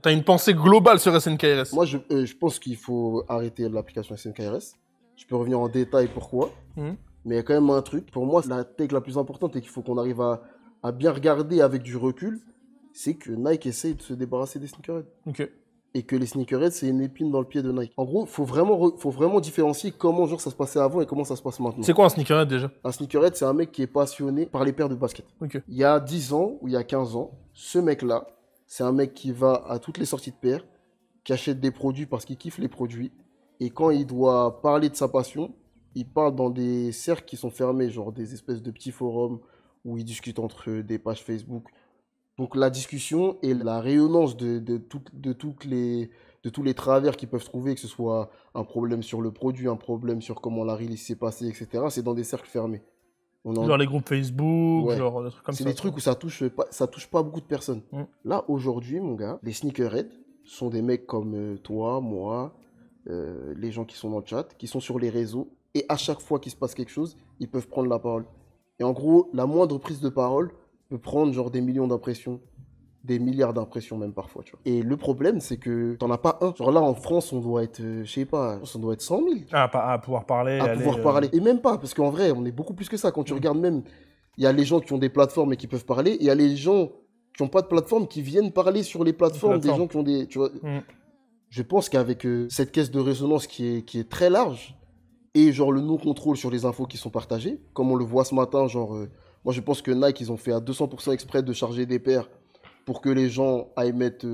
T'as une pensée globale sur SNKRS? Moi, je pense qu'il faut arrêter l'application SNKRS. Je peux revenir en détail pourquoi. Mais il y a quand même un truc. Pour moi, la tech la plus importante et qu'il faut qu'on arrive à bien regarder avec du recul, c'est que Nike essaye de se débarrasser des sneakerheads. Ok. Et que les sneakerheads, c'est une épine dans le pied de Nike. En gros, faut vraiment différencier comment genre, ça se passait avant et comment ça se passe maintenant. C'est quoi un sneakerhead déjà? Un sneakerhead, c'est un mec qui est passionné par les paires de basket. Ok. Il y a 10 ans ou il y a 15 ans, ce mec-là, c'est un mec qui va à toutes les sorties de paires, qui achète des produits parce qu'il kiffe les produits. Et quand il doit parler de sa passion, il parle dans des cercles qui sont fermés, genre des espèces de petits forums où ils discutent entre eux, des pages Facebook. Donc la discussion et la rayonnance de tous les travers qu'ils peuvent trouver, que ce soit un problème sur le produit, un problème sur comment la release s'est passée, etc., c'est dans des cercles fermés. Genre les groupes Facebook, Ouais. genre des trucs comme ça. C'est des trucs où ça touche pas beaucoup de personnes. Là, aujourd'hui, mon gars, les sneakerheads sont des mecs comme toi, moi, les gens qui sont dans le chat, qui sont sur les réseaux, et à chaque fois qu'il se passe quelque chose, ils peuvent prendre la parole. Et en gros, la moindre prise de parole peut prendre genre des millions d'impressions, des milliards d'impressions même parfois, tu vois. Et le problème, c'est que t'en as pas un. Genre là, en France, on doit être, je sais pas, on doit être 100 000. À pouvoir parler. Parler. Et même pas, parce qu'en vrai, on est beaucoup plus que ça. Quand tu regardes même, il y a les gens qui ont des plateformes et qui peuvent parler, et il y a les gens qui n'ont pas de plateforme qui viennent parler sur les plateformes, des gens qui ont des... Tu vois, je pense qu'avec cette caisse de résonance qui est très large, et genre le non-contrôle sur les infos qui sont partagées, comme on le voit ce matin, genre... moi, je pense que Nike, ils ont fait à 200% exprès de charger des paires pour que les gens aillent mettre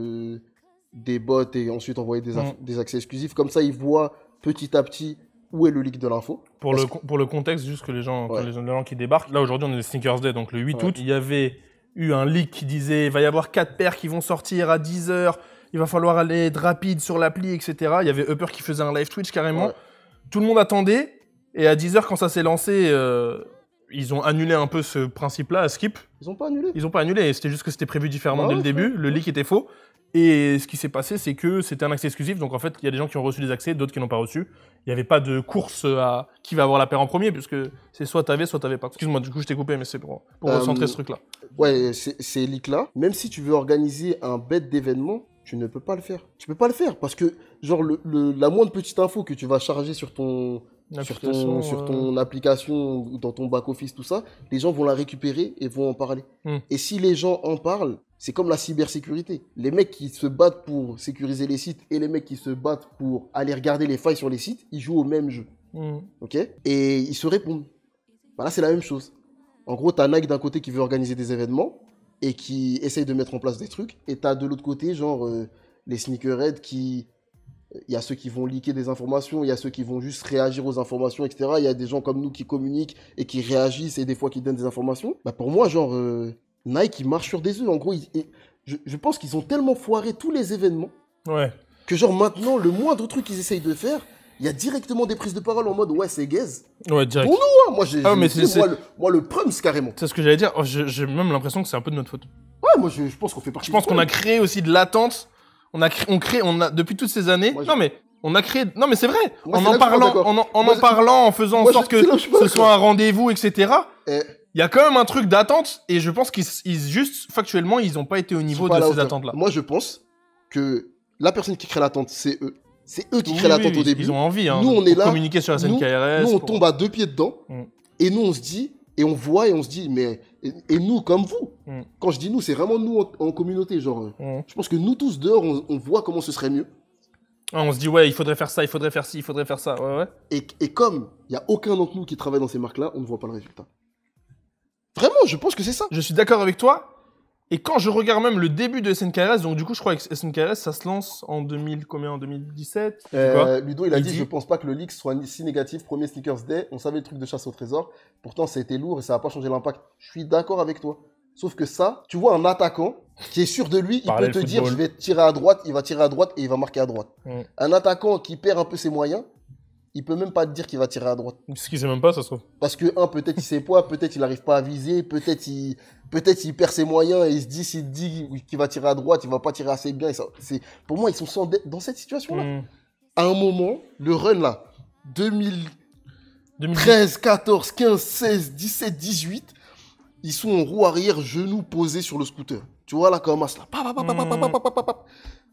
des bots et ensuite envoyer des accès exclusifs. Comme ça, ils voient petit à petit où est le leak de l'info. Pour le contexte, juste que les gens, les gens qui débarquent, là aujourd'hui on est le Sneakers Day, donc le 8 août, il y avait eu un leak qui disait il va y avoir 4 paires qui vont sortir à 10h, il va falloir aller être rapide sur l'appli, etc. Il y avait Upper qui faisait un live Twitch carrément. Tout le monde attendait, et à 10h quand ça s'est lancé, ils ont annulé un peu ce principe-là à Skip. Ils ont pas annulé. Ils ont pas annulé, c'était juste que c'était prévu différemment dès le début, le leak était faux. Et ce qui s'est passé, c'est que c'était un accès exclusif, donc en fait, il y a des gens qui ont reçu des accès, d'autres qui n'ont pas reçu. Il n'y avait pas de course à qui va avoir la paire en premier, puisque c'est soit t'avais pas. Excuse-moi, du coup, je t'ai coupé, mais c'est pour recentrer ce truc-là. Ouais, ces leaks-là, même si tu veux organiser un bête d'événement, tu ne peux pas le faire. Tu peux pas le faire, parce que, genre, la moindre petite info que tu vas charger sur ton application ou dans ton back-office, tout ça, les gens vont la récupérer et vont en parler. Et si les gens en parlent, c'est comme la cybersécurité. Les mecs qui se battent pour sécuriser les sites et les mecs qui se battent pour aller regarder les failles sur les sites, ils jouent au même jeu. Ok ? Et ils se répondent. Voilà, c'est la même chose. En gros, t'as Nike d'un côté qui veut organiser des événements et qui essaye de mettre en place des trucs. Et t'as de l'autre côté, genre, les sneakerheads qui... Il y a ceux qui vont leaker des informations, il y a ceux qui vont juste réagir aux informations, etc. Il y a des gens comme nous qui communiquent et qui réagissent et des fois qui donnent des informations. Bah pour moi, genre, Nike, il marche sur des œufs. En gros, je pense qu'ils ont tellement foiré tous les événements que genre maintenant, le moindre truc qu'ils essayent de faire, il y a directement des prises de parole en mode « Ouais, c'est gaze ». Ouais, direct. Pour nous, hein, moi, le prums, carrément. C'est ce que j'allais dire. J'ai même l'impression que c'est un peu de notre faute. Ouais, moi, je pense qu'on fait partie. Je pense qu'on a créé aussi de l'attente. On a depuis toutes ces années. On a créé. Non, mais c'est vrai. En parlant, en faisant en sorte que ce soit un rendez-vous, etc. Il y a quand même un truc d'attente, et je pense qu'ils juste factuellement, ils n'ont pas été au niveau de ces attentes-là. Moi, je pense que la personne qui crée l'attente, c'est eux. C'est eux qui créent l'attente au début. Ils ont envie. Hein, nous, on est là. Communiquer sur la SNKRS. Nous, on tombe à 2 pieds dedans, et nous, on se dit. Et on voit et on se dit, mais... Et nous, comme vous. Quand je dis nous, c'est vraiment nous en communauté. Genre, je pense que nous tous dehors, on voit comment ce serait mieux. On se dit, ouais, il faudrait faire ça, il faudrait faire ci, il faudrait faire ça. Ouais. Et comme il n'y a aucun d'entre nous qui travaille dans ces marques-là, on ne voit pas le résultat. Vraiment, je pense que c'est ça. Je suis d'accord avec toi. Et quand je regarde même le début de SNKRS, donc du coup, je crois que SNKRS, ça se lance en 2017 Ludo, il a dit, je pense pas que le leak soit si négatif. Premier Sneakers Day, on savait le truc de chasse au trésor. Pourtant, ça a été lourd et ça n'a pas changé l'impact. Je suis d'accord avec toi. Sauf que ça, tu vois un attaquant qui est sûr de lui, il peut te dire, je vais tirer à droite, il va tirer à droite et il va marquer à droite. Un attaquant qui perd un peu ses moyens, il peut même pas te dire qu'il va tirer à droite. Ce qu'il sait même pas, ça se trouve. Parce que, peut-être il sait pas, peut-être il n'arrive pas à viser, peut-être il perd ses moyens et il se dit, s'il dit qu'il va tirer à droite, il va pas tirer assez bien. Pour moi, ils sont dans cette situation-là. À un moment, le run là, 2013, 14, 15, 16, 17, 18, ils sont en roue arrière, genoux posés sur le scooter. Tu vois là, comme ça, là.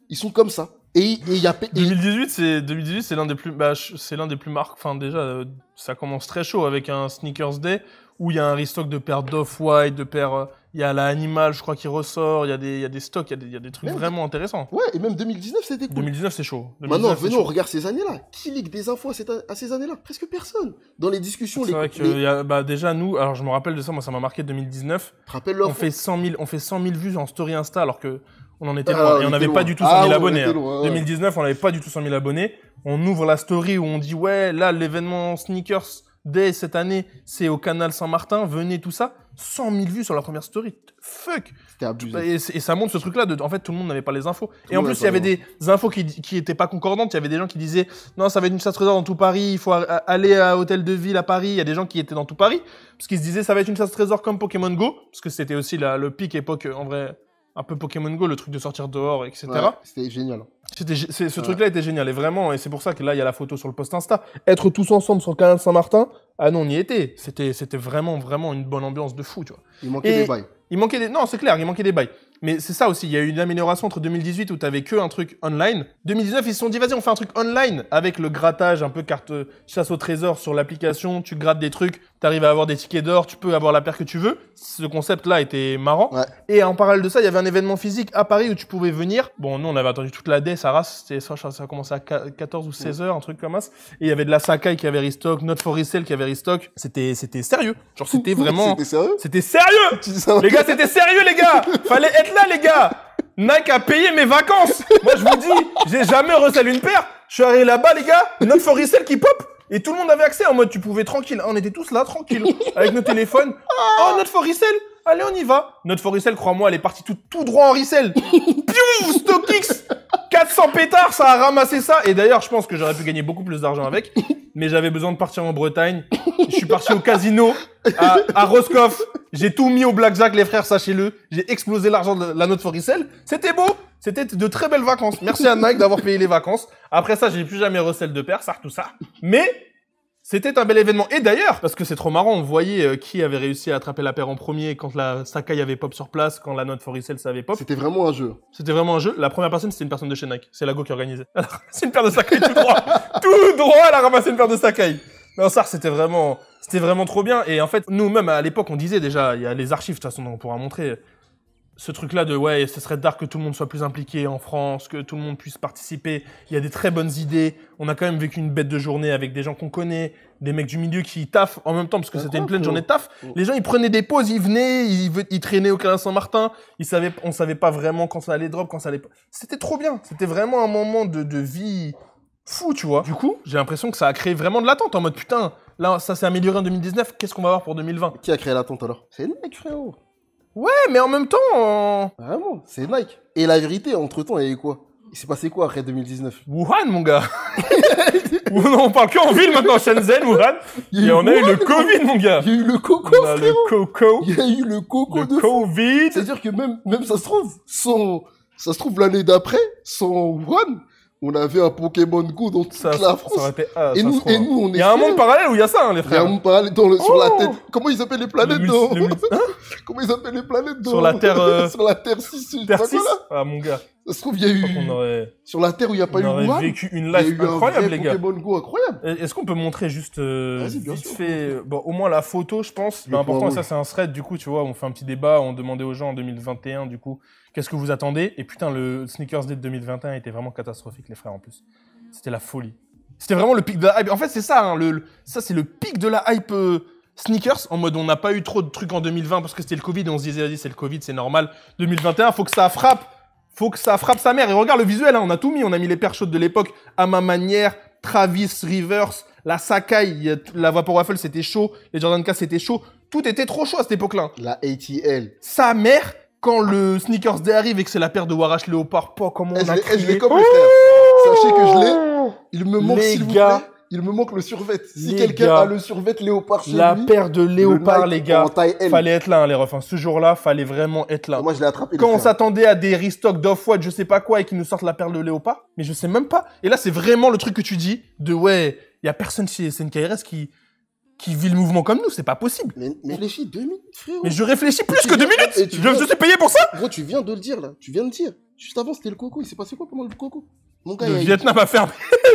Ils sont comme ça. Et il y a... 2018, c'est l'un des plus... c'est l'un des plus marquants. Enfin, déjà, ça commence très chaud avec un Sneakers Day où il y a un restock de paires d'Off-White, de paires... Il y a la Animal, je crois, qui ressort. Il y a des stocks, il y a des trucs vraiment intéressants. Ouais, et même 2019, c'était cool. 2019, c'est chaud. Maintenant, venons, on regarde ces années-là. Qui leak des infos à ces années-là? Presque personne. Dans les discussions... C'est vrai que déjà, nous... Alors, je me rappelle de ça, moi, ça m'a marqué 2019. Rappelle-leur. On fait 100 000 vues en story Insta, alors que... On en était loin. Et on n'avait pas du tout 100 000 abonnés. En 2019, on n'avait pas du tout 100 000 abonnés. On ouvre la story où on dit, ouais, là, l'événement Sneakers Day cette année, c'est au canal Saint-Martin. Venez, tout ça. 100 000 vues sur la première story. Fuck. C'était abusé. Et ça montre ce truc-là. En fait, tout le monde n'avait pas les infos. Et en plus, il y avait des infos qui étaient pas concordantes. Il y avait des gens qui disaient, non, ça va être une chasse trésor dans tout Paris. Il faut aller à Hôtel de Ville à Paris. Il y a des gens qui étaient dans tout Paris. Parce qu'ils se disaient, ça va être une chasse trésor comme Pokémon Go. Parce que c'était aussi le pic époque, en vrai. Un peu Pokémon Go, le truc de sortir dehors, etc. Ouais, c'était génial. Ce truc-là était génial. Et vraiment, et c'est pour ça que là, il y a la photo sur le post Insta. Être tous ensemble sur le canal Saint-Martin, ah non, on y était. C'était vraiment, vraiment une bonne ambiance de fou, tu vois. Il manquait des bails. Non, c'est clair, il manquait des bails. Mais c'est ça aussi, il y a eu une amélioration entre 2018 où t'avais que un truc online. 2019, ils se sont dit, vas-y, on fait un truc online avec le grattage, un peu carte chasse au trésor sur l'application. Tu grattes des trucs, t'arrives à avoir des tickets d'or, tu peux avoir la paire que tu veux. Ce concept-là était marrant. Ouais. Et en parallèle de ça, il y avait un événement physique à Paris où tu pouvais venir. Bon, nous, on avait attendu toute la day, ça a commencé à 14 ou 16 heures, un truc comme ça. Et il y avait de la Sakai qui avait restock, Not For Resale qui avait restock. C'était sérieux. Genre, c'était vraiment... C'était sérieux? C'était sérieux! Les gars, c'était sérieux, les gars! Fallait être là, les gars! Nike a payé mes vacances! Moi, je vous dis, j'ai jamais recèle une paire. Je suis arrivé là-bas, les gars, Not For Resale qui pop! Et tout le monde avait accès en mode, tu pouvais tranquille. On était tous là, tranquille, avec nos téléphones. Oh, Not For Resale! Allez, on y va. Not For Resale, crois-moi, elle est partie tout droit en resale. Piou! StockX! 400 pétards, ça a ramassé ça. Et d'ailleurs, je pense que j'aurais pu gagner beaucoup plus d'argent avec. Mais j'avais besoin de partir en Bretagne. Je suis parti au casino, à Roscoff. J'ai tout mis au blackjack, les frères, sachez-le. J'ai explosé l'argent de la Not For Resale. C'était beau. C'était de très belles vacances. Merci à Nike d'avoir payé les vacances. Après ça, j'ai plus jamais recel de paire, ça, tout ça. Mais c'était un bel événement. Et d'ailleurs, parce que c'est trop marrant, on voyait qui avait réussi à attraper la paire en premier quand la Sakai avait pop sur place, quand la Not For Resale, ça avait pop. C'était vraiment un jeu. C'était vraiment un jeu. La première personne, c'était une personne de chez Nike. C'est Lago qui organisait. Elle a ramassé une paire de Sakai tout droit. Tout droit, elle a ramassé une paire de Sakai. Non, ça, c'était vraiment trop bien. Et en fait, nous-mêmes, à l'époque, on disait déjà, il y a les archives, de toute façon, on pourra montrer. Ce truc-là de, ouais, ce serait d'art que tout le monde soit plus impliqué en France, que tout le monde puisse participer. Il y a des très bonnes idées. On a quand même vécu une bête de journée avec des gens qu'on connaît, des mecs du milieu qui taffent en même temps, parce que c'était une pleine journée de taf. Les gens, ils prenaient des pauses, ils venaient, ils traînaient au canal Saint-Martin. On savait pas vraiment quand ça allait drop, quand ça allait pas. C'était trop bien. C'était vraiment un moment de vie fou, tu vois. Du coup, j'ai l'impression que ça a créé vraiment de l'attente en mode, putain, là, ça s'est amélioré en 2019, qu'est-ce qu'on va avoir pour 2020? Qui a créé l'attente alors? C'est Nike, frérot. Ouais, mais en même temps... Vraiment, c'est Nike. Et la vérité, entre-temps, il y a eu quoi? Il s'est passé quoi après 2019? Wuhan, mon gars. On parle que en ville maintenant, Shenzhen, Wuhan. Et on a eu le Covid, mon gars. Il y a eu le coco, on a le coco. Il y a eu le coco de Covid. C'est-à-dire que même ça se trouve l'année d'après, sans Wuhan, on avait un Pokémon Go dans toute la France. Ça aurait été, et nous, on est... Il y a un monde parallèle où il y a ça, hein, les frères. Il y a un monde parallèle sur la tête. Comment ils appellent les planètes Comment ils appellent les planètes sur la Terre sur la Terre 6, Terre 6 Ah, mon gars. Ça se trouve, il y a eu... Sur la Terre où il n'y a pas eu Wuhan, on aurait vécu une life incroyable, les gars. Pokémon Go incroyable. Est-ce qu'on peut montrer juste vite fait, bon, au moins la photo, je pense. C'est important, ça c'est un thread, du coup, tu vois, on fait un petit débat, on demandait aux gens en 2021, du coup, qu'est-ce que vous attendez? Et putain, le Sneakers Day de 2021 était vraiment catastrophique, les frères, en plus. C'était la folie. C'était vraiment le pic de la hype. En fait, c'est ça, hein, ça c'est le pic de la hype sneakers, en mode on n'a pas eu trop de trucs en 2020 parce que c'était le Covid et on se disait, vas-y, c'est le Covid, c'est normal. 2021, faut que ça frappe sa mère. Et regarde le visuel, hein, on a tout mis. On a mis les paires chaudes de l'époque à ma manière, Travis, Rivers, la Sakai, la Vapor Waffle, c'était chaud. Les Jordan 4, c'était chaud. Tout était trop chaud à cette époque-là. La ATL. Sa mère, quand le Sneakers Day arrive et que c'est la paire de Warash Léopard, comment on a crié. Je l'ai comme les frères. Sachez que je l'ai. Il me manque, s'il vous plaît. Il me manque le survêt. Si quelqu'un a le survêt Léopard chez lui. La paire de Léopard, les gars. Fallait être là, hein, les refs. Ce jour-là, fallait vraiment être là. Moi, je l'ai attrapé. Quand on s'attendait à des restocks d'Off-White, je sais pas quoi, et qu'ils nous sortent la paire de Léopard. Mais je sais même pas. Et là, c'est vraiment le truc que tu dis de ouais, il y a personne chez SNKRS qui vit le mouvement comme nous, c'est pas possible. Mais réfléchis 2 minutes, frérot. Mais je réfléchis plus que 2 minutes. Je suis payé pour ça. Gros, tu viens de le dire, là. Tu viens de dire. Juste avant, c'était le coco. Il s'est passé quoi pendant le coco? Mon gars, le Vietnam a fermé.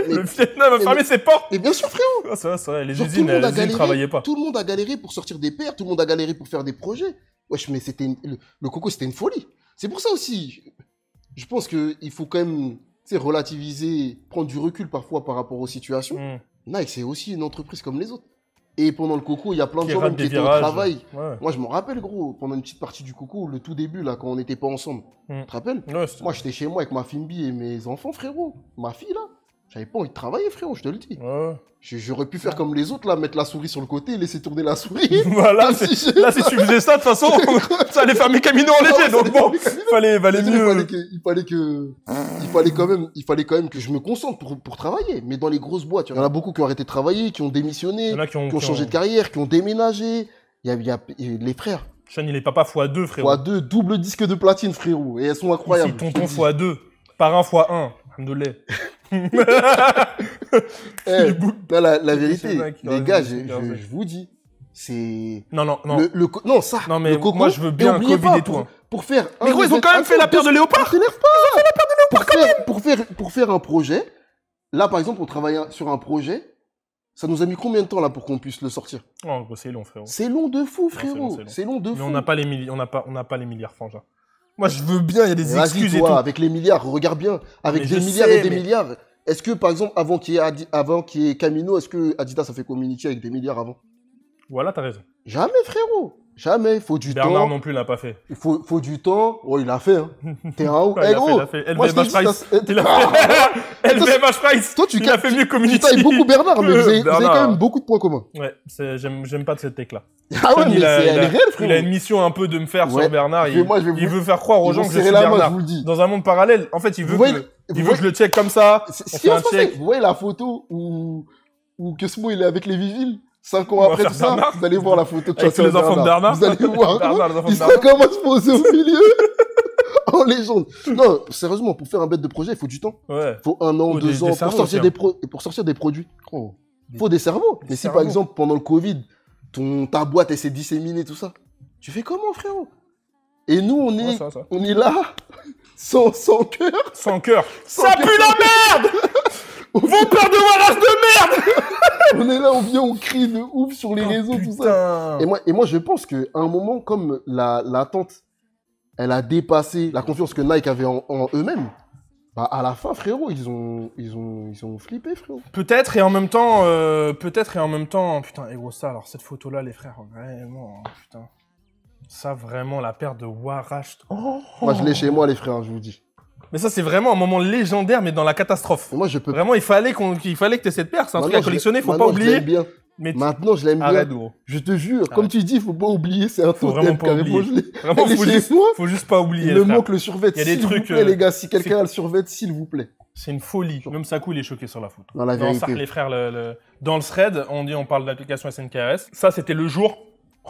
Le Vietnam a fermé ses portes. Mais bien sûr, frérot. Ah, c'est vrai. Les usines ne travaillaient pas. Tout le monde a galéré pour sortir des paires. Tout le monde a galéré pour faire des projets. Wesh, mais le coco, c'était une folie. C'est pour ça aussi. Je pense qu'il faut quand même relativiser, prendre du recul parfois par rapport aux situations. Nike, c'est aussi une entreprise comme les autres. Et pendant le coco, il y a plein de gens même qui étaient au travail. Ouais. Moi, je me rappelle, gros, pendant une petite partie du coco, le tout début, là, quand on n'était pas ensemble. Tu te rappelles? Moi, j'étais chez moi avec ma Fimbi et mes enfants, frérot. Ma fille, là. J'avais pas envie de travailler, frérot, je te le dis. J'aurais pu faire comme les autres, là, mettre la souris sur le côté et laisser tourner la souris. Voilà, là, si tu faisais ça, de toute façon, ça allait faire mes Camino en léger. Donc bon, valait mieux. Il fallait quand même que je me concentre pour travailler. Mais dans les grosses boîtes, il y en a beaucoup qui ont arrêté de travailler, qui ont démissionné, qui ont changé de carrière, qui ont déménagé. Il y a les frères. Sean, il est papa x2, frérot. x2, double disque de platine, frérot. Et elles sont incroyables. Ici, tonton x2, parrain x1. Alhamdoulilah. La vérité, les gars, je vous dis, c'est... Non. Non, mais coco, moi, je veux bien Covid et tout. Pour faire... Mais gros, ils ont quand même fait la paire de léopard. Ils ont fait la paire de léopard quand même. Pour faire un projet, là, par exemple, on travaillait sur un projet, ça nous a mis combien de temps, là, pour qu'on puisse le sortir? Oh, c'est long, frérot. C'est long de fou, frérot. C'est long de fou. Mais on n'a pas les milliards, frangin. Moi, je veux bien, il y a des excuses et tout. Avec les milliards, regarde bien. Avec des milliards et des milliards. Est-ce que, par exemple, avant qu'il y ait Camino, est-ce que Adidas a fait communiquer avec des milliards avant? Voilà, t'as raison. Jamais, frérot. Jamais. Faut du temps. Bernard non plus l'a pas fait. Il faut du temps. Oh, il l'a fait, hein. T'es un ouf. Il a fait. LVMH Price. LVMH Price. Toi, il a fait mieux communiquer. Tu tailles beaucoup Bernard, mais vous avez quand même beaucoup de points communs. Ouais, j'aime pas de cette tech-là. Ah ouais, mais elle est réelle, frérot. Il a une mission un peu de me faire sur Bernard. Il veut faire croire aux gens que je suis Bernard. Dans un monde parallèle. En fait, il veut que je le check comme ça. C'est ce qui va se passer. Vous voyez la photo où Kesmo, il est avec les vigiles? 5 ans après tout ça, vous allez voir la photo de avec les enfants de Bernard. Vous allez voir. Il sera comment se poser au milieu. En légende. Non, sérieusement, pour faire un bête de projet, il faut du temps. Il faut 1 an, 2 ans pour sortir des produits. Il faut des cerveaux. Mais si par exemple, pendant le Covid, ta boîte, elle s'est disséminée, tout ça, tu fais comment, frérot? Et nous, on est là, sans cœur. Sans cœur. Ça pue la merde! Vos peurs de Wallace de merde! On est là, on crie de ouf sur les réseaux, tout ça. Et moi, je pense qu'à un moment, comme l'attente, elle a dépassé la confiance que Nike avait en eux-mêmes, bah, à la fin, frérot, ils ont flippé, frérot. Peut-être, et en même temps, putain, et gros, ça, alors, cette photo-là, les frères, vraiment, putain. Ça, vraiment, la paire de Warash. Moi, je l'ai chez moi, les frères, je vous dis. Mais ça, c'est vraiment un moment légendaire, mais dans la catastrophe. Moi, je peux... Vraiment, il fallait que t'aies cette paire. C'est un truc à collectionner, faut pas oublier. Bien. Mais maintenant, je l'aime bien. Arrête, gros. Je te jure, comme tu dis, faut pas oublier, c'est un faut vraiment pas oublier. Vraiment, faut juste pas oublier. Il me manque le survêt, il y a des trucs, vous plaît, les gars, si quelqu'un a le survêt, s'il vous plaît. C'est une folie. Même Sakou, il est choqué sur la photo. Dans la vérité. Dans les frères, dans le thread, on parle d'application SNKRS. Ça, c'était le jour.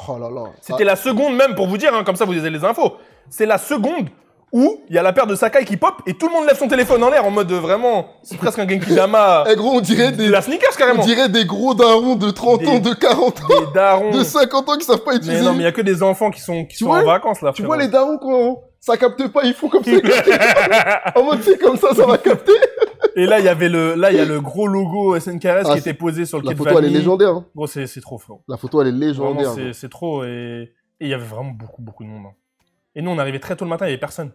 Oh là là. C'était la seconde même, pour vous dire, hein, comme ça, vous avez les infos. C'est la seconde où il y a la paire de Sakai qui pop et tout le monde lève son téléphone en l'air en mode vraiment, c'est presque un Genkidama. Eh gros, on dirait la sneakers carrément. On dirait des gros darons de 30 ans, de 40 ans. Des darons. De 50 ans qui savent pas utiliser. Mais non, mais il y a que des enfants qui sont en vacances là. Tu vois les darons quand ça capte pas, ils font comme ça. En mode c'est comme ça va capter. Et là, il y a le gros logo SNKRS qui était posé sur le quai de Valmy. La photo, elle est légendaire. Hein. Gros, c'est trop fort. La photo, elle est légendaire. C'est trop et il y avait vraiment beaucoup de monde. Hein. Et nous, on arrivait très tôt le matin, il y avait personne.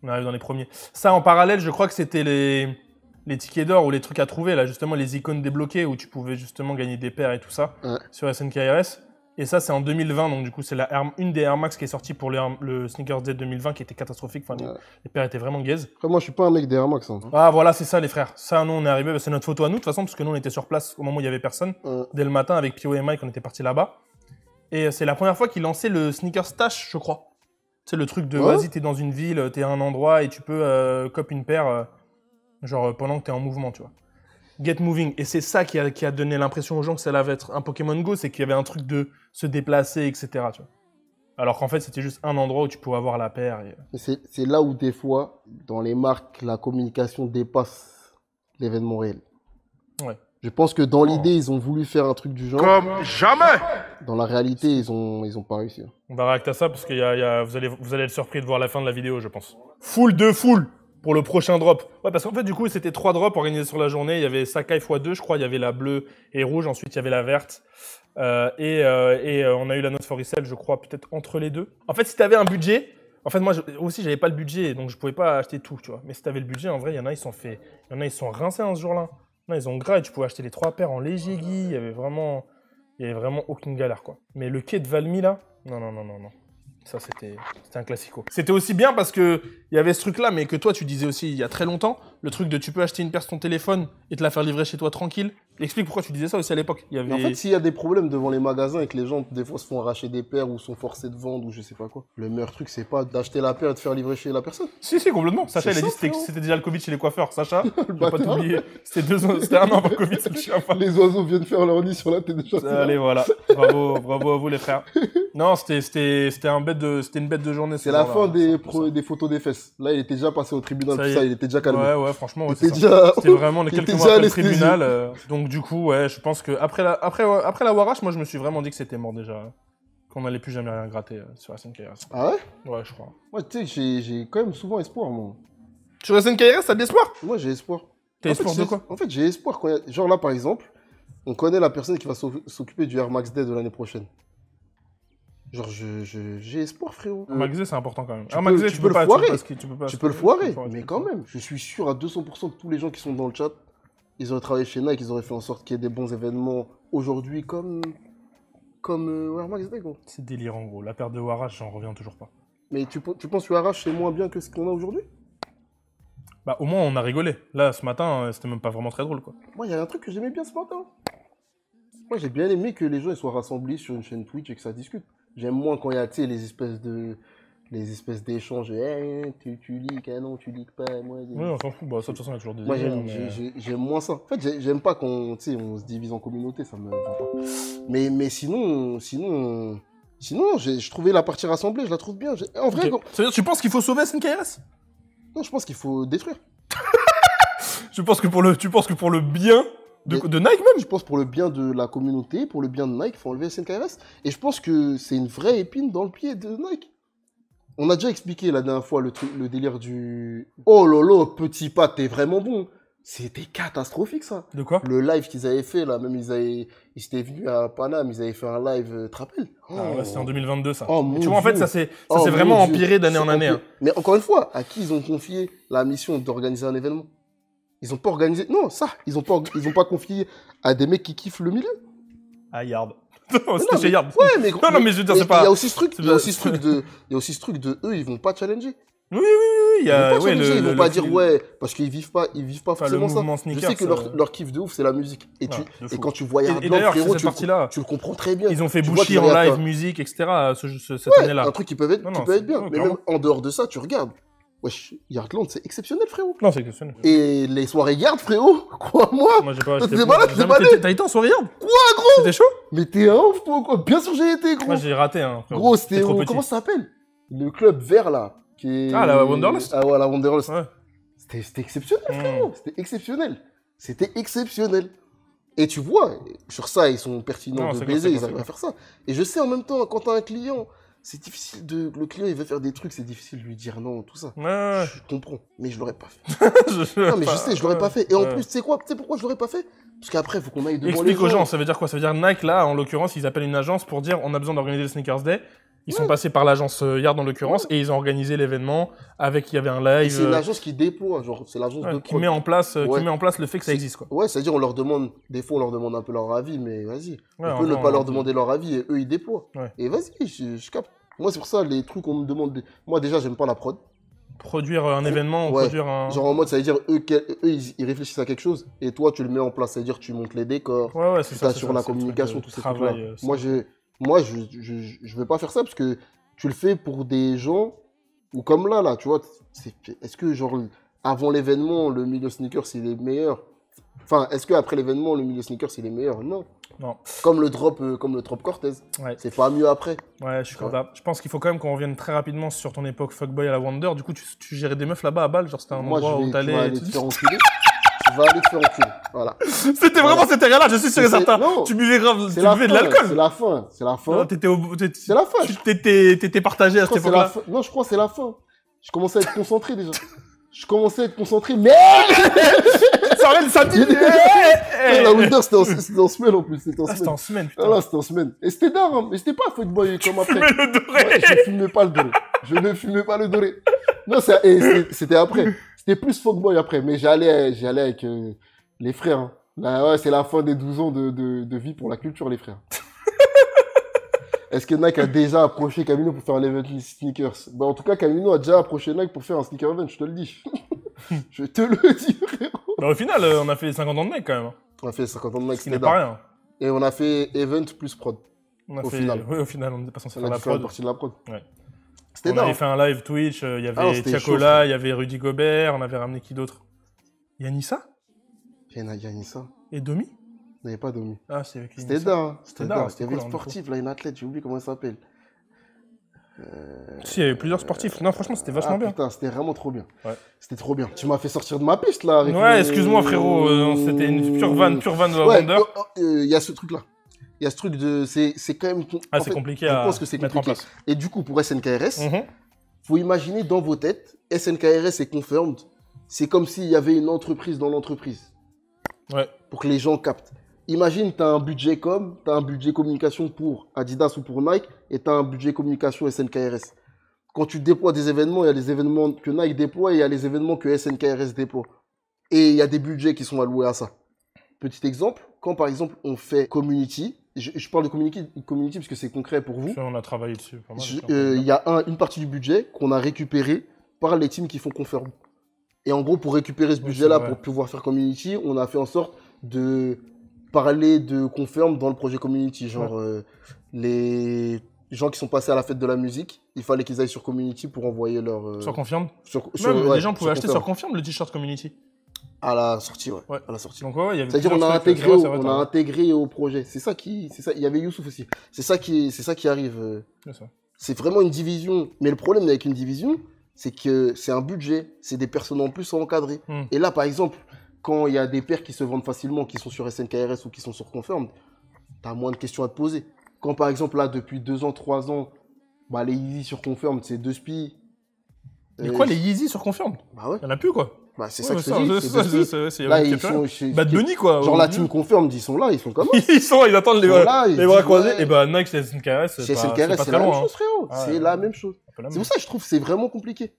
On arrive dans les premiers. Ça, en parallèle, je crois que c'était les tickets d'or ou les trucs à trouver, là, justement, les icônes débloquées où tu pouvais justement gagner des paires et tout ça sur SNKRS. Et ça, c'est en 2020, donc du coup, c'est une des Air Max qui est sortie pour le Sneakers Day 2020 qui était catastrophique. Enfin, les paires étaient vraiment gaze. Après, moi, je suis pas un mec des Air Max. Hein. Ah, voilà, c'est ça, les frères. Ça, nous, on est arrivé, c'est notre photo à nous, de toute façon, parce que nous, on était sur place au moment où il y avait personne. Dès le matin, avec Pio et Mike, on était partis là-bas. Et c'est la première fois qu'ils lançaient le Sneakers Stash, je crois. C'est le truc de vas-y, t'es dans une ville, t'es à un endroit et tu peux cop une paire genre pendant que t'es en mouvement, tu vois. Get moving. Et c'est ça qui a donné l'impression aux gens que ça allait être un Pokémon Go, c'est qu'il y avait un truc de se déplacer, etc. Tu vois. Alors qu'en fait, c'était juste un endroit où tu pouvais avoir la paire. C'est là où des fois, dans les marques, la communication dépasse l'événement réel. Ouais. Je pense que dans l'idée, ils ont voulu faire un truc du genre. Comme jamais. Dans la réalité, ils ont pas réussi. On va réacter à ça parce que vous allez être surpris de voir la fin de la vidéo, je pense. Full de full pour le prochain drop. Ouais, parce qu'en fait, du coup, c'était 3 drops organisés sur la journée. Il y avait Sakai x2, je crois. Il y avait la bleue et rouge. Ensuite, il y avait la verte. On a eu la note for resale, je crois, peut-être entre les deux. En fait, si tu avais un budget... En fait, moi aussi, j'avais pas le budget, donc je pouvais pas acheter tout, tu vois. Mais si tu avais le budget, en vrai, il y en a, ils sont rincés ce jour-là. Non, ils ont gras et tu pouvais acheter les 3 paires en léger gui. Il y avait vraiment aucune galère, quoi. Mais le quai de Valmy, là, non. Ça, c'était un classico. C'était aussi bien parce que il y avait ce truc-là, mais que toi, tu disais aussi il y a très longtemps, le truc de tu peux acheter une paire sur ton téléphone et te la faire livrer chez toi tranquille. Explique pourquoi tu disais ça aussi à l'époque. En fait, s'il y a des problèmes devant les magasins et que les gens, des fois, se font arracher des paires ou sont forcés de vendre ou je sais pas quoi, le meilleur truc, c'est pas d'acheter la paire et de faire livrer chez la personne. Si, complètement. Sacha, il a dit que c'était déjà le Covid chez les coiffeurs. Sacha, je vais pas t'oublier. C'était 1 an avant le Covid, c'est le chien. Les oiseaux viennent faire leur nid sur la tête déjà. Allez, voilà. Bravo à vous, les frères. Non, c'était une bête de journée. C'est la fin des photos des fesses. Là, il était déjà passé au tribunal, tout ça, il était déjà calmé. Ouais, franchement, c'était vraiment les quelques mois après le tribunal. Donc, du coup, ouais, je pense que après la Warash, moi, je me suis vraiment dit que c'était mort déjà. Qu'on n'allait plus jamais rien gratter sur SNKRS. Ah ouais? Ouais, je crois. Moi, tu sais, j'ai quand même souvent espoir, moi. Sur SNKRS, t'as de l'espoir? Moi, j'ai espoir. T'as espoir de quoi? En fait, j'ai espoir. Genre là, par exemple, on connaît la personne qui va s'occuper du Air Max Day de l'année prochaine. Genre, j'ai espoir, frérot. Air Max Day, c'est important quand même. Air Max Day, tu peux le foirer. Tu peux le foirer, mais mais quand même. Je suis sûr à 200% que tous les gens qui sont dans le chat, ils auraient travaillé chez Nike, ils auraient fait en sorte qu'il y ait des bons événements aujourd'hui comme Air Max Day, gros. C'est délirant, gros. La paire de Warash, j'en reviens toujours pas. Mais tu penses que Warash, c'est moins bien que ce qu'on a aujourd'hui? Bah, au moins, on a rigolé. Là, ce matin, c'était même pas vraiment très drôle, quoi. Moi, il y a un truc que j'aimais bien ce matin. Moi, j'ai bien aimé que les gens ils soient rassemblés sur une chaîne Twitch et que ça discute. J'aime moins quand il y a, tu sais, les espèces d'échanges. Tu leaks, ah non, tu leaks pas. Moi, oui, on s'en fout. Bah, ça, de toute façon, il y a toujours des moi, j'aime moins ça. En fait, j'aime pas quand, on se divise en communautés, ça me va pas. Mais sinon, je trouvais la partie rassemblée, je la trouve bien. En vrai, ça veut dire, tu penses qu'il faut sauver SNKRS? Non, je pense qu'il faut détruire. Tu penses que pour le bien de Nike même? Je pense pour le bien de la communauté, pour le bien de Nike, il faut enlever SNKRS. Et je pense que c'est une vraie épine dans le pied de Nike. On a déjà expliqué la dernière fois le délire du... Oh lolo, petit pas, t'es vraiment bon. C'était catastrophique, ça. De quoi? Le live qu'ils avaient fait, là, même ils étaient venus à Paname, ils avaient fait un live, tu te rappelles? Ah ouais, c'était en 2022, ça. Oh, tu vois, en fait, ça s'est vraiment empiré d'année en année. Hein. Mais encore une fois, à qui ils ont confié la mission d'organiser un événement? Ils ont pas organisé... Non, ça, ils ont pas confié à des mecs qui kiffent le milieu. À Yard. C'était chez Yard. Ouais, mais... non, mais je veux dire, c'est pas... Il y a aussi ce truc de eux, ils vont pas challenger. Oui. Ils vont pas dire ouais, parce qu'ils vivent pas forcément ça. Sneaker, je sais que leur kiff de ouf, c'est la musique. Et quand tu vois Yardland, frérot, tu le comprends très bien. Ils ont fait Bushi en live, musique, etc. cette année-là. Un truc qui peut être bien. Mais même en dehors de ça, tu regardes. Wesh, Yardland, c'est exceptionnel, frérot. Non, c'est exceptionnel. Et les soirées Yard, frérot, crois-moi. Moi, j'ai pas. T'es malade, T'as été en soirée Yard? Quoi, gros? C'était chaud? Mais t'es un ouf, toi, quoi. Bien sûr, j'ai été, gros. Moi, j'ai raté, hein. Gros, c'était comment ça s'appelle? Le club vert, là. Ah, la Wanderlust? Ah ouais, la Wanderlust. Ouais. C'était exceptionnel, frérot. C'était exceptionnel. Et tu vois, sur ça, ils sont pertinents de baiser, ils arrivent à faire ça. Et je sais en même temps, quand t'as un client, c'est difficile le client, il veut faire des trucs, c'est difficile de lui dire non, tout ça. Ouais. Je comprends, mais je l'aurais pas fait. Non, mais je sais, je l'aurais pas fait. Et en plus, tu sais quoi? Tu sais pourquoi je l'aurais pas fait? Parce qu'après, il faut qu'on aille devant les gens. Explique aux gens, ça veut dire quoi? Ça veut dire Nike, là, en l'occurrence, ils appellent une agence pour dire on a besoin d'organiser le Sneakers Day. Ils sont passés par l'agence Yard en l'occurrence et ils ont organisé l'événement il y avait un live. C'est l'agence qui déploie, genre c'est l'agence de qui met en place le fait que ça existe, quoi. Ouais, c'est-à-dire on leur demande, des fois on leur demande un peu leur avis, mais vas-y. On peut ne pas leur demander leur avis et eux ils déploient. Ouais. Et vas-y, je capte. Moi c'est pour ça les trucs on me demande. Moi déjà j'aime pas la prod. Produire un événement, produire un. Genre en mode ça veut dire eux ils réfléchissent à quelque chose et toi tu le mets en place, c'est-à-dire tu montes les décors, c'est ça. Sur la communication, tous ces trucs-là. Moi je veux pas faire ça parce que tu le fais pour des gens, ou comme là, tu vois, est-ce que, genre, avant l'événement, le milieu sneaker, c'est les meilleurs? Enfin, est-ce qu'après l'événement, le milieu sneaker, c'est les meilleurs? Non. Comme le drop Cortez. Ouais. C'est pas mieux après. Ouais, je suis content. Je pense qu'il faut quand même qu'on revienne très rapidement sur ton époque fuckboy à la Wonder. Du coup, tu gérais des meufs là-bas à Bâle, genre c'était un endroit où t'allais... Moi, je vais te faire enculer. Va aller te faire enculer. Voilà. C'était vraiment cette ère-là, je suis sûr et certain. Non, tu buvais grave, tu buvais de l'alcool. C'est la fin. C'est la fin. C'est la fin. T'étais partagé à cette époque-là. Non, je crois que c'est la fin. Je commençais à être concentré déjà. Mais ça va le samedi. La Winter, c'était en semaine en plus. C'était en semaine, putain. Là, c'était en semaine. Et c'était d'art, hein. Mais c'était pas fuckboy comme après. Le doré. Ouais, je fumais pas le doré. Non, c'était après. C'était plus fuckboy après. Mais j'allais avec les frères. Hein. Là, ouais, c'est la fin des 12 ans de vie pour la culture, les frères. Est-ce que Nike a déjà approché Camino pour faire un event sneakers? Bah, en tout cas, Camino a déjà approché Nike pour faire un sneaker event, je te le dis. Je te le dis, frérot. Bah, au final, on a fait les 50 ans de Nike quand même. On a fait les 50 ans de Nike, ce qui n'est pas rien. Et on a fait event plus prod. Final. Oui, au final, on n'était pas censé faire la prod. On a fait partie de la prod. Ouais. On avait fait un live Twitch, il y avait Tiakola, il y avait Rudy Gobert, on avait ramené qui d'autre? Yanissa? Yanissa. Et Domi? Il n'y avait pas Domi. Ah, c'est avec C'était C'était Il y avait une sportive, là, une athlète, j'ai oublié comment elle s'appelle. Si, il y avait plusieurs sportifs. Non, franchement, c'était vachement bien. Putain, c'était vraiment trop bien. Ouais. C'était trop bien. Tu m'as fait sortir de ma piste, là. Avec excuse-moi, frérot. C'était une pure vanne de Wonder. Il y a ce truc-là. Il y a ce truc de... C'est quand même... c'est compliqué à mettre en place. Et du coup, pour SNKRS, faut imaginer dans vos têtes, SNKRS est confirmed. C'est comme s'il y avait une entreprise dans l'entreprise. Ouais. Pour que les gens captent. Imagine, tu as un budget com, tu as un budget communication pour Adidas ou pour Nike, et tu as un budget communication SNKRS. Quand tu déploies des événements, il y a les événements que Nike déploie et il y a les événements que SNKRS déploie. Et il y a des budgets qui sont alloués à ça. Petit exemple, quand par exemple on fait community, je parle de community parce que c'est concret pour vous. On a travaillé dessus. Il y a une partie du budget qu'on a récupéré par les teams qui font confirm. Et en gros, pour récupérer ce budget-là, pour pouvoir faire community, on a fait en sorte de parler de confirm dans le projet community. Genre, les gens qui sont passés à la fête de la musique, il fallait qu'ils aillent sur community pour envoyer leur... Sur confirm les gens pouvaient acheter sur confirm le t-shirt community. À la sortie, ouais. À la sortie. Donc, il y avait c'est-à-dire, on a intégré au projet. C'est ça. Il y avait Youssouf aussi. C'est ça qui arrive. C'est vraiment une division. Mais le problème avec une division, c'est que c'est un budget. C'est des personnes en plus à encadrer. Et là, par exemple, quand il y a des paires qui se vendent facilement, qui sont sur SNKRS ou qui sont sur Confirmed, t'as moins de questions à te poser. Quand, par exemple, là, depuis 2 ans, 3 ans, bah, les Yeezy sur Confirmed, c'est 2 spies. Mais quoi, les Yeezy sur Confirmed? Bah ouais. Il n'y en a plus, quoi. Bah, c'est ça que je dis. Là, ils sont Denis, quoi. Genre, la team Confirmed, ils sont là, ils sont comme ils attendent les bras croisés. Et bah, Nike, c'est SNKRS, c'est pas très loin. C'est la même chose, frérot. C'est la même chose. C'est pour ça que je trouve que c'est vraiment compliqué.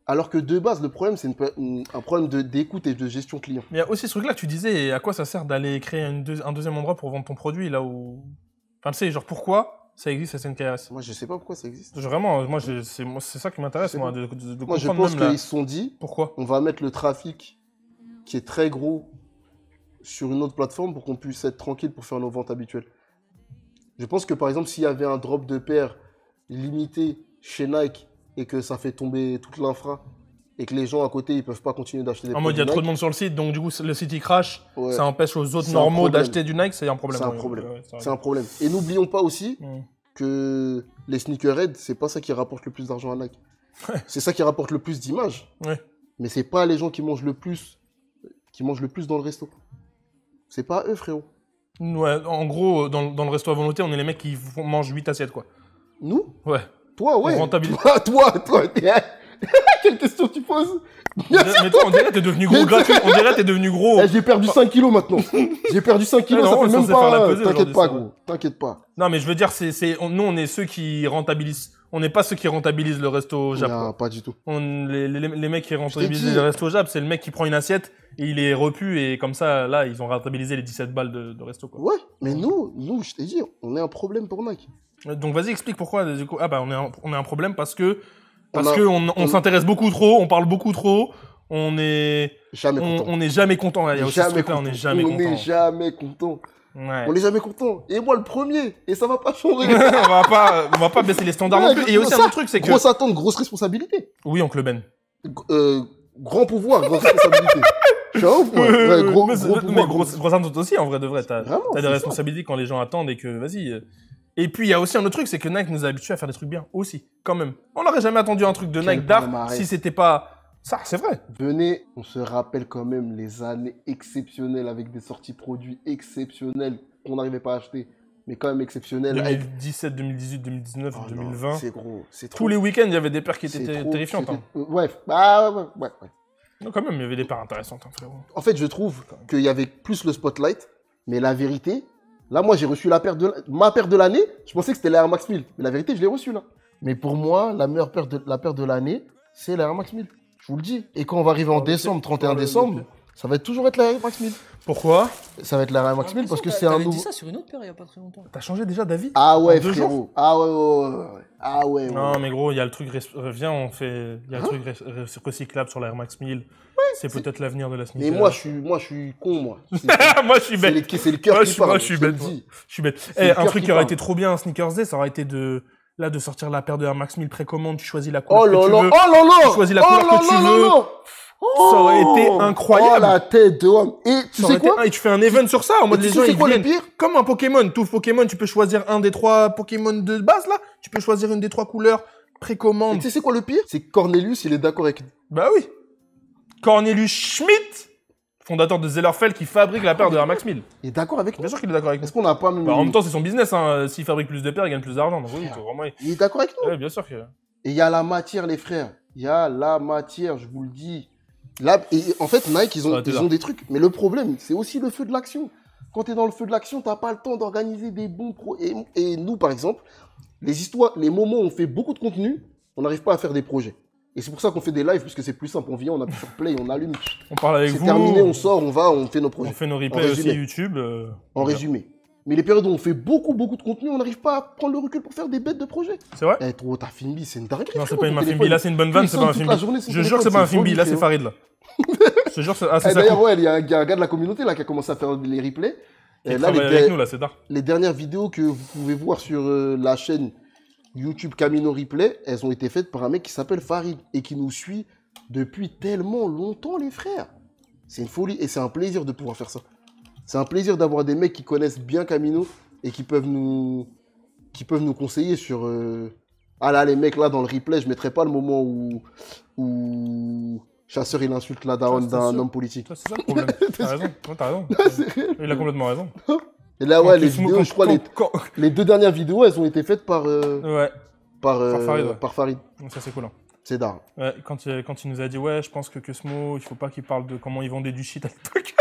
Alors que de base, le problème, c'est un problème d'écoute et de gestion client. Mais il y a aussi ce truc-là que tu disais, à quoi ça sert d'aller créer un deuxième endroit pour vendre ton produit, là où... Enfin, tu sais, genre, pourquoi ça existe SNKRS? Moi, je sais pas pourquoi ça existe. Vraiment, c'est ça qui m'intéresse, moi, de moi, je pense qu'ils se sont dit, pourquoi on va mettre le trafic qui est très gros sur une autre plateforme pour qu'on puisse être tranquille pour faire nos ventes habituelles. Je pense que, par exemple, s'il y avait un drop de paires limité chez Nike et que ça fait tomber toute l'infra et que les gens à côté, ils peuvent pas continuer d'acheter des produits. En mode, il y a trop de monde sur le site, donc du coup, le site, il crash, ça empêche aux autres normaux d'acheter du Nike, c'est un problème. C'est un problème. C'est un problème. Et n'oublions pas aussi que les sneakerheads, c'est pas ça qui rapporte le plus d'argent à Nike. C'est ça qui rapporte le plus d'images. Mais c'est pas les gens qui mangent le plus dans le resto. C'est pas eux, frérot. Ouais, en gros, dans le resto à volonté, on est les mecs qui mangent 8 assiettes, quoi. Nous? Ouais. Toi, ouais. Toi. Quelle question tu poses? Mais toi, on dirait que t'es devenu gros gratuit. On dirait que t'es devenu gros. J'ai perdu 5 kilos maintenant. J'ai perdu 5 kilos, ça fait même pas... T'inquiète pas, gros. T'inquiète pas. Non, mais je veux dire, nous, on est ceux qui rentabilisent. On n'est pas ceux qui rentabilisent le resto Jap. Non, pas du tout. Les mecs qui rentabilisent le resto Jap, c'est le mec qui prend une assiette et il est repu et comme ça, là, ils ont rentabilisé les 17 balles de resto, quoi. Ouais, mais nous, je t'ai dit, on est un problème pour Nike. Donc vas-y, explique pourquoi. Du coup, on est un problème parce que on s'intéresse beaucoup trop, on parle beaucoup trop, on est jamais content. Il y a aussi ce truc-là, on n'est jamais content. On n'est jamais content. Ouais. On n'est jamais content. Et moi le premier. Et ça va pas changer. on va pas baisser les standards non plus. Et il y a aussi un autre truc, c'est que grosse attente, grosse responsabilité. Oui, oncle Ben. Grand pouvoir, grosse responsabilité. Je suis un ouf, moi. Mais grosse attente aussi, en vrai de vrai. T'as des responsabilités quand les gens attendent et que vas-y. Et puis, il y a aussi un autre truc, c'est que Nike nous a habitués à faire des trucs bien aussi, quand même. On n'aurait jamais attendu un truc de Nike d'art si c'était pas Ça, c'est vrai. Venez, on se rappelle quand même les années exceptionnelles avec des sorties produits exceptionnelles qu'on n'arrivait pas à acheter, mais quand même exceptionnelles. 2017, 2018, 2019, 2020. C'est gros, c'est trop. Tous les week-ends, il y avait des paires qui étaient terrifiantes. Hein. Ouais. Non, quand même, il y avait des paires intéressantes, hein, frérot. En fait, je trouve qu'il y avait plus le spotlight, mais la vérité, là, moi, j'ai reçu ma paire de l'année. Je pensais que c'était la Air Max 1000, mais la vérité, je l'ai reçue là. Mais pour moi, la meilleure paire de l'année, c'est la Air Max 1000. Je vous le dis. Et quand on va arriver en décembre, 31 décembre, ça va toujours être la Air Max 1000. Pourquoi? Ça va être la Air Max 1000 parce que c'est un nouveau... dit ça sur une autre paire il n'y a pas très longtemps. T'as changé déjà d'avis? Ah ouais, frérot. Ah ouais. Non, mais gros, il y a le truc... Viens, on fait... Il y a le truc recyclable sur la Air Max 1000. C'est peut-être l'avenir de la sneaker. Mais moi, je suis con, moi. Moi, je suis bête. C'est le cœur qui parle. Moi, je suis bête. Je suis bête. Un truc qui aurait été trop bien à Sneakers Day, ça aurait été de sortir la paire de Air Max 1000 précommande, tu choisis la couleur que tu veux. Tu choisis la couleur que tu veux. Ça aurait été incroyable. Oh la tête de homme. Et tu sais quoi? Et tu fais un event sur ça, en mode les gens ils viennent. Comme un Pokémon. Tout Pokémon, tu peux choisir un des 3 Pokémon de base là. Tu peux choisir une des 3 couleurs précommande. Et tu sais quoi le pire? C'est que Cornelius, il est d'accord avec nous. Bah oui. Cornelius Schmitt, fondateur de Zellerfeld, qui fabrique la paire de Air Max 1000. Il est d'accord avec nous? Bien sûr qu'il est d'accord avec nous. Est-ce qu'on n'a pas même... Bah, en même temps, c'est son business. Hein. S'il fabrique plus de paires, il gagne plus d'argent. Donc oui, vraiment... Il est d'accord avec nous? Ouais, bien sûr que... Et il y a la matière, les frères. Il y a la matière, je vous le dis. Là, et en fait, Nike, ils ont des trucs. Mais le problème, c'est aussi le feu de l'action. Quand tu es dans le feu de l'action, tu n'as pas le temps d'organiser des bons Et nous, par exemple, les moments où on fait beaucoup de contenu, on n'arrive pas à faire des projets. Et c'est pour ça qu'on fait des lives, parce que c'est plus simple. On vient, on appuie sur play, on allume. On parle avec vous. C'est terminé, on sort, on va, on fait nos projets. On fait nos replays aussi YouTube. En résumé. Mais les périodes où on fait beaucoup de contenu, on n'arrive pas à prendre le recul pour faire des bêtes de projets. C'est vrai? Eh, trop, ta Finbi, c'est une dinguerie. Non, c'est pas une Finbi. Là, c'est une bonne vanne, c'est pas un Finbi. Je jure que c'est pas un Finbi. Là, c'est Farid, là. Je jure, c'est ça. D'ailleurs, ouais, il y a un gars de la communauté là qui a commencé à faire les replays. Et là, avec nous, là, c'est tard. Les dernières vidéos que vous pouvez voir sur la chaîne YouTube Camino Replay, elles ont été faites par un mec qui s'appelle Farid et qui nous suit depuis tellement longtemps, les frères. C'est une folie et c'est un plaisir de pouvoir faire ça. C'est un plaisir d'avoir des mecs qui connaissent bien Camino et qui peuvent nous conseiller sur... Ah là, les mecs, là, dans le replay, je mettrai pas le moment où Chasseur, il insulte la daronne d'un homme politique. C'est ça le problème. T'as raison. Non, t'as raison. Il a complètement raison. Et là, ouais, les vidéos, je crois, les 2 dernières vidéos, elles ont été faites par Farid. Ouais. Par Farid. Donc ça, c'est cool. Hein. C'est d'art. Ouais, quand il nous a dit, ouais, je pense que Cosmo, il faut pas qu'il parle de comment ils vendaient du shit à l'époque.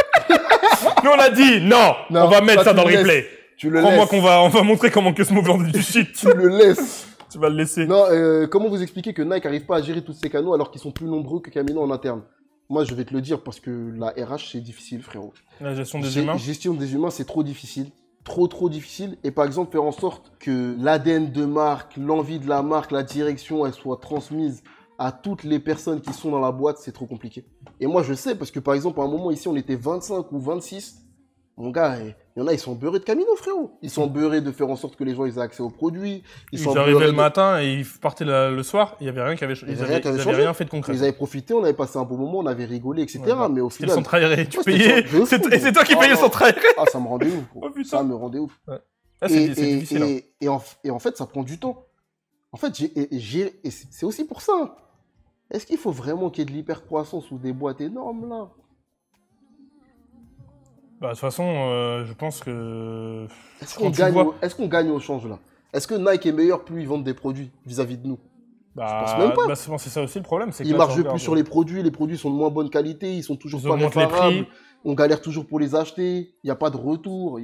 Nous, on a dit, non, on va mettre ça dans le replay. Crois-moi qu'on va montrer comment Cosmo vendait du shit. Tu le laisses. Tu vas le laisser. Non, comment vous expliquer que Nike n'arrive pas à gérer tous ces canaux alors qu'ils sont plus nombreux que Camino en interne? Moi, je vais te le dire parce que la RH, c'est difficile, frérot. La gestion des humains? Gestion des humains, c'est trop difficile. Trop difficile. Et par exemple, faire en sorte que l'ADN de marque, l'envie de la marque, la direction, elle soit transmise à toutes les personnes qui sont dans la boîte, c'est trop compliqué. Et moi, je sais, parce que par exemple, à un moment ici, on était 25 ou 26. Mon gars, il y en a, ils sont beurrés de Camino, frérot. Ils sont beurrés de faire en sorte que les gens ils aient accès aux produits. Ils arrivaient le matin et ils partaient le soir. Il n'y avait rien qui avait changé. Ils n'avaient rien fait de concret. Ils avaient profité, on avait passé un bon moment, on avait rigolé, etc. Ouais, mais au final. C'était le centre aéré. Tu payais. Et c'est toi qui payais le centre aéré. Ah, ça me rendait ouf. Oh, ça me rendait ouf. Ouais. Ah, c'est difficile. Et en fait, ça prend du temps. En fait, c'est aussi pour ça. Est-ce qu'il faut vraiment qu'il y ait de l'hypercroissance ou des boîtes énormes, là? Bah, de toute façon, je pense que... Est-ce qu'on gagne au change, là? Est-ce que Nike est meilleur plus ils vendent des produits vis-à-vis de nous? Je pense même pas. C'est ça aussi le problème. Ils marchent plus sur les produits sont de moins bonne qualité, ils sont toujours pas réparables, on galère toujours pour les acheter, il n'y a pas de retour.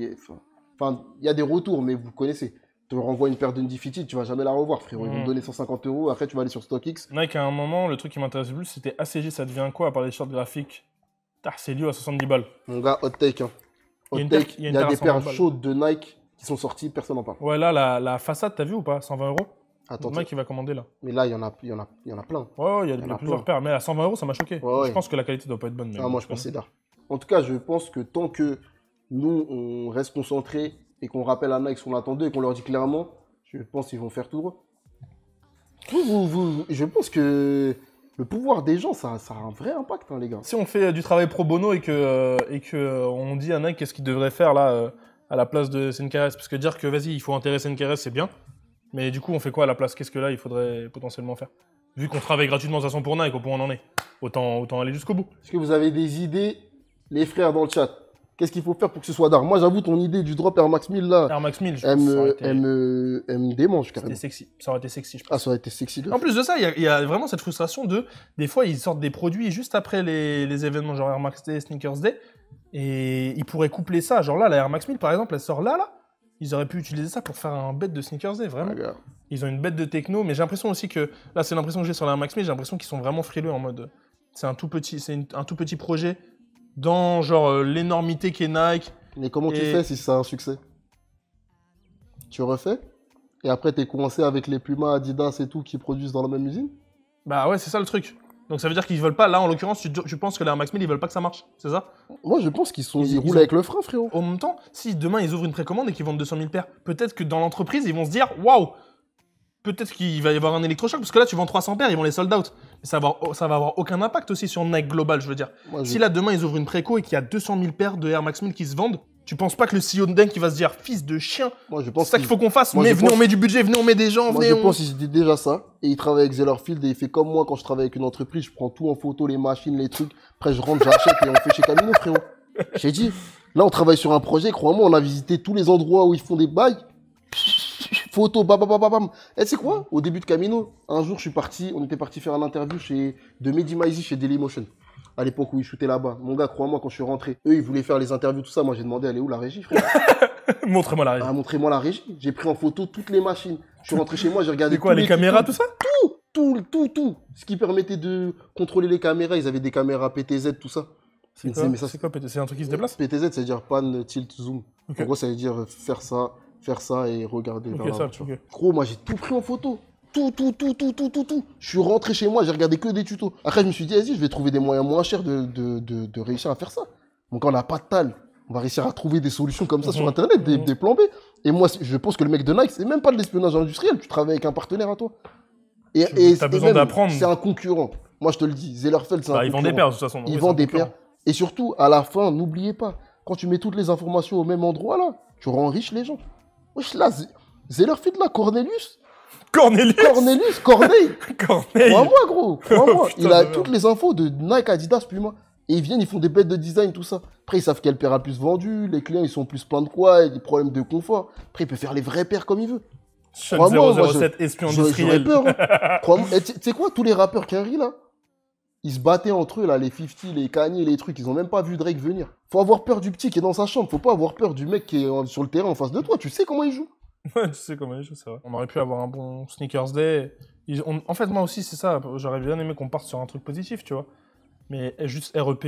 Enfin, il y a des retours, mais vous connaissez. Tu te renvoies une paire d'Undefeated, tu vas jamais la revoir, frérot. Ils vont te donner 150 €, après tu vas aller sur StockX. Nike, à un moment, le truc qui m'intéresse le plus, c'était ACG, ça devient quoi à part les shorts graphiques? Tarcelio à 70 balles. Mon gars, hot take. Hein. Il y a des paires chaudes de Nike qui sont sorties, personne n'en parle. Ouais, là, la façade, t'as vu ou pas? 120 €. Attends. Mike, il va commander là. Mais là, il y en a plein. Ouais, il y a plusieurs paires. Mais à 120 €, ça m'a choqué. Ouais, je pense que la qualité doit pas être bonne. Mais moi, je pense que c'est d'art. En tout cas, je pense que tant que nous, on reste concentrés et qu'on rappelle à Nike ce qu'on attendait et qu'on leur dit clairement, je pense qu'ils vont faire tout droit. Je pense que le pouvoir des gens, ça a un vrai impact, hein, les gars. Si on fait du travail pro bono et que on dit à Nike qu'est-ce qu'il devrait faire là à la place de SNKRS, parce que dire que vas-y, il faut enterrer SNKRS, c'est bien. Mais du coup, on fait quoi à la place? Qu'est-ce que là, il faudrait potentiellement faire? Vu qu'on travaille gratuitement de toute façon pour Nike, au point où on en est. autant aller jusqu'au bout. Est-ce que vous avez des idées, les frères dans le chat? Qu'est-ce qu'il faut faire pour que ce soit d'art? Moi, j'avoue, ton idée du drop Air Max 1000 là, Air Max 1000, elle me démange carrément. C'était sexy. Ça aurait été sexy, je pense. Ah, ça aurait été sexy. En plus de ça, il y a vraiment cette frustration de, des fois, ils sortent des produits juste après les événements, genre Air Max Day, Sneakers Day, et ils pourraient coupler ça. Genre là, la Air Max 1000, par exemple, elle sort là. Ils auraient pu utiliser ça pour faire un bet de Sneakers Day, vraiment. Ah, ils ont une bête de techno, mais j'ai l'impression aussi que, là, c'est l'impression que j'ai sur la Air Max 1000, j'ai l'impression qu'ils sont vraiment frileux en mode, c'est un tout petit projet dans, genre, l'énormité qu'est Nike. Mais comment tu fais si c'est un succès? Tu refais? Et après, t'es coincé avec les Puma, Adidas et tout qui produisent dans la même usine? Bah ouais, c'est ça le truc. Donc ça veut dire qu'ils veulent pas, là en l'occurrence, tu penses que l'Air Max 1000, ils veulent pas que ça marche, c'est ça? Moi, je pense qu'ils roulent avec le frein, frérot. En même temps, si demain ils ouvrent une précommande et qu'ils vendent 200 000 paires, peut-être que dans l'entreprise, ils vont se dire, waouh, peut-être qu'il va y avoir un électrochoc, parce que là, tu vends 300 paires, ils vont les sold out. Mais ça va avoir aucun impact aussi sur Nike Global, je veux dire. Si là, demain, ils ouvrent une préco et qu'il y a 200 000 paires de Air Max 1000 qui se vendent, tu penses pas que le CEO de Nike qui va se dire, fils de chien, c'est ça qu'il faut qu'on fasse, mais venez, on met du budget, venez, on met des gens, venez. Je pense qu'il dit déjà ça, et il travaille avec Zellerfield, et il fait comme moi quand je travaille avec une entreprise, je prends tout en photo, les machines, les trucs, après je rentre, j'achète et on fait chez Camino, frérot. J'ai dit, là on travaille sur un projet, crois-moi, on a visité tous les endroits où ils font des bails. Photo, bam. Et tu sais quoi? Au début de Camino, un jour, on était parti faire une interview de Mehdi Maizi chez Dailymotion. À l'époque où il shootait là-bas. Mon gars, crois-moi, quand je suis rentré, eux, ils voulaient faire les interviews, tout ça. Moi, j'ai demandé, elle est où la régie, frère? Montrez-moi la régie. Ah, montrez-moi la régie. J'ai pris en photo toutes les machines. Je suis rentré chez moi, j'ai regardé. C'est quoi, les caméras, tout ça? Tout. Ce qui permettait de contrôler les caméras. Ils avaient des caméras PTZ, tout ça. C'est quoi PTZ? C'est un truc qui se déplace? PTZ, ça veut dire pan, tilt, zoom. Okay. En gros, ça veut dire faire ça et regarder. Okay. Gros, moi, j'ai tout pris en photo. Tout. Je suis rentré chez moi, j'ai regardé que des tutos. Après, je me suis dit, vas-y, je vais trouver des moyens moins chers de réussir à faire ça. Donc, on n'a pas de tal. On va réussir à trouver des solutions comme ça sur Internet, des plans B. Et moi, je pense que le mec de Nike, c'est même pas de l'espionnage industriel. Tu travailles avec un partenaire à toi. Et t'as besoin d'apprendre. C'est un concurrent. Moi, je te le dis. Zellerfeld, c'est un concurrent. Ils vendent des paires, de toute façon. Ils vendent des paires. Et surtout, à la fin, n'oubliez pas, quand tu mets toutes les informations au même endroit, là, tu rends riche les gens. Wesh, là, Zellerfield, là, Corneille. Crois-moi, gros. Crois-moi. Il a toutes les infos de Nike, Adidas, Puma. Et ils viennent, ils font des bêtes de design, tout ça. Après, ils savent quelle paire a le plus vendu. Les clients, ils sont plus pleins de quoi. Il y a des problèmes de confort. Après, il peut faire les vraies paires comme il veut. Crois-moi, 007 espion industriel. J'aurais peur. Hein. Crois-moi. Tu sais quoi, tous les rappeurs qui arrivent là, ils se battaient entre eux, là, les 50, les Kanye, les trucs. Ils ont même pas vu Drake venir. Faut avoir peur du petit qui est dans sa chambre. Faut pas avoir peur du mec qui est sur le terrain en face de toi. Tu sais comment il joue. Ouais, tu sais comment il joue, c'est vrai. On aurait pu avoir un bon Sneakers Day. En fait, moi aussi, c'est ça. J'aurais bien aimé qu'on parte sur un truc positif, tu vois. Mais juste REP,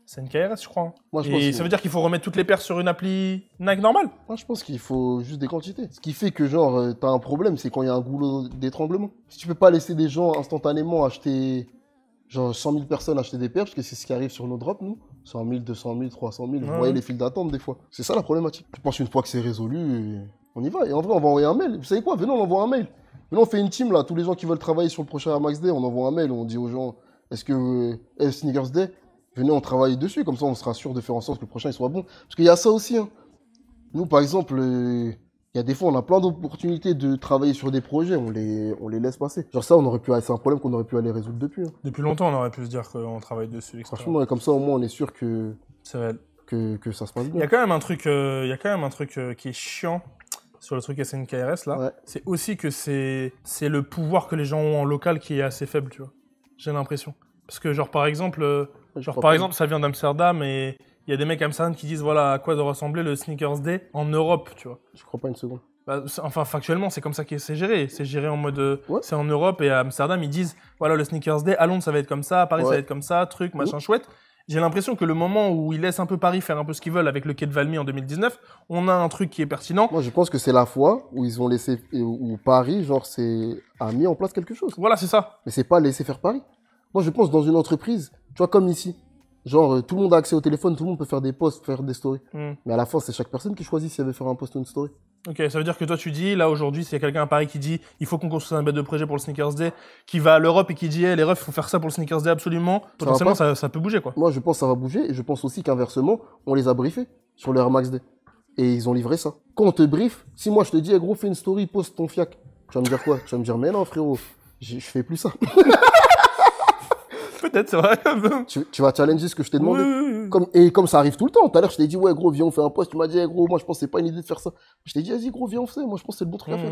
c'est une KRS, je crois. Hein. Moi, et ça veut dire qu'il faut remettre toutes les paires sur une appli Nike normale. Moi, je pense qu'il faut juste des quantités. Ce qui fait que, genre, t'as un problème, c'est quand il y a un goulot d'étranglement. Si tu peux pas laisser des gens instantanément acheter, genre 100 000 personnes acheter des paires, parce que c'est ce qui arrive sur nos drops, nous. 100 000, 200 000, 300 000. Vous voyez les files d'attente des fois. C'est ça la problématique. Je pense qu'une fois que c'est résolu, on y va. Et en vrai, on va envoyer un mail. Vous savez quoi? Venez, on envoie un mail. Venez, on fait une team là. Tous les gens qui veulent travailler sur le prochain Air Max Day, on envoie un mail. On dit aux gens, est-ce que Sneakers Day, venez, on travaille dessus. Comme ça, on sera sûr de faire en sorte que le prochain il soit bon. Parce qu'il y a ça aussi. Hein. Nous, par exemple, il y a des fois, on a plein d'opportunités de travailler sur des projets. On les laisse passer. Genre ça, c'est un problème qu'on aurait pu aller résoudre depuis. Hein. Depuis longtemps, on aurait pu se dire qu'on travaille dessus. Etc. Franchement, comme ça, au moins, on est sûr que ça se passe bien. Il y a quand même un truc, qui est chiant sur le truc SNKRS là. Ouais. C'est aussi que c'est le pouvoir que les gens ont en local qui est assez faible, tu vois. J'ai l'impression. Parce que genre par exemple, ça vient d'Amsterdam et il y a des mecs à Amsterdam qui disent voilà à quoi doit ressembler le Sneakers Day en Europe, tu vois. Je crois pas une seconde. Bah, enfin, factuellement, c'est comme ça que c'est géré. C'est géré en mode, c'est en Europe et à Amsterdam, ils disent voilà le Sneakers Day, à Londres ça va être comme ça, à Paris ça va être comme ça, truc, machin chouette. J'ai l'impression que le moment où ils laissent un peu Paris faire un peu ce qu'ils veulent avec le quai de Valmy en 2019, on a un truc qui est pertinent. Moi, je pense que c'est la fois où ils ont laissé, où Paris, genre, a mis en place quelque chose. Voilà, c'est ça. Mais c'est pas laisser faire Paris. Moi, je pense dans une entreprise, tu vois, comme ici. Genre, tout le monde a accès au téléphone, tout le monde peut faire des posts, faire des stories. Mais à la fin, c'est chaque personne qui choisit si elle veut faire un post ou une story. Ok, ça veut dire que toi tu dis, là aujourd'hui, s'il y a quelqu'un à Paris qui dit il faut qu'on construise un bête de projet pour le Sneakers Day, qui va à l'Europe et qui dit les refs, il faut faire ça pour le Sneakers Day absolument, potentiellement ça peut bouger quoi. Moi je pense que ça va bouger et je pense aussi qu'inversement, on les a briefés sur le Air Max Day. Et ils ont livré ça. Quand on te brief, si moi je te dis gros, fais une story, poste ton fiac, tu vas me dire quoi? Tu vas me dire mais non frérot, je fais plus ça. Peut-être, c'est vrai. Tu vas challenger ce que je t'ai demandé. Oui. Comme ça arrive tout le temps. Tout à l'heure, je t'ai dit, ouais, gros, viens, on fait un post. Tu m'as dit, hey, gros, moi, je pense que c'est pas une idée de faire ça. Je t'ai dit, vas-y, gros, viens, on fait. Moi, je pense que c'est le bon truc à faire.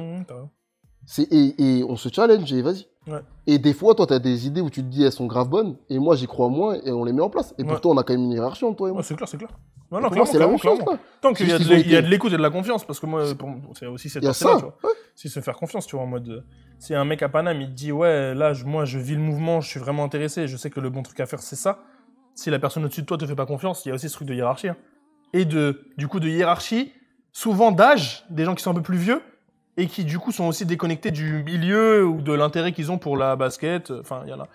Et on se challenge et vas-y. Ouais. Et des fois, toi, t'as des idées où tu te dis, elles sont grave bonnes. Et moi, j'y crois moins et on les met en place. Et pourtant, on a quand même une hiérarchie entre toi et moi. C'est clair. Non, clairement, c'est la même chose. Tant qu'il y a de l'écoute et de la confiance, parce que moi, c'est aussi cette partie-là, tu vois. Ouais. C'est se faire confiance, tu vois, en mode... Si un mec à Paname, il te dit, ouais, là, moi, je vis le mouvement, je suis vraiment intéressé, je sais que le bon truc à faire, c'est ça. Si la personne au-dessus de toi te fait pas confiance, il y a aussi ce truc de hiérarchie. Hein. Et du coup, de hiérarchie, souvent d'âge, des gens qui sont un peu plus vieux, et qui, du coup, sont aussi déconnectés du milieu ou de l'intérêt qu'ils ont pour la basket. Enfin, il y en a...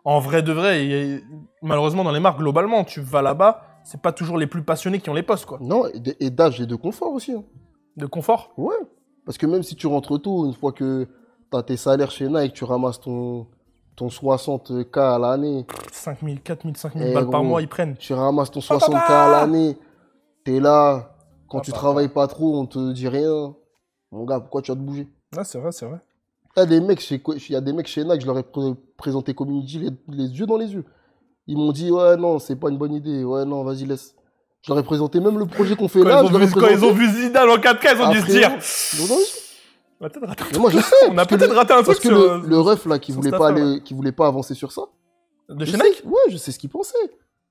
En vrai de vrai, malheureusement, dans les marques, globalement, tu vas là-bas, c'est pas toujours les plus passionnés qui ont les postes, quoi. Non, et d'âge et de confort aussi. Hein. De confort? Ouais. Parce que même si tu rentres tôt, une fois que t'as tes salaires chez Nike, tu ramasses ton 60K à l'année. 5 000, 4 000, 5 000 balles par mois, ils prennent. Tu ramasses ton 60K à l'année. T'es là. Quand tu travailles pas trop, on te dit rien. Mon gars, pourquoi tu vas te bouger? Ah, c'est vrai. Il y a des mecs chez Nike, je leur ai présenté Community les yeux dans les yeux. Ils m'ont dit, ouais, non, c'est pas une bonne idée. Ouais, non, vas-y, laisse. Je leur ai présenté même le projet qu'on fait là. Quand ils ont vu Zidane en 4K, ils ont dû se dire. Mais moi, je sais. On a peut-être raté un truc sur... Parce que le ref, là, qui voulait pas avancer sur ça. De chez Nike? Ouais, je sais ce qu'il pensait.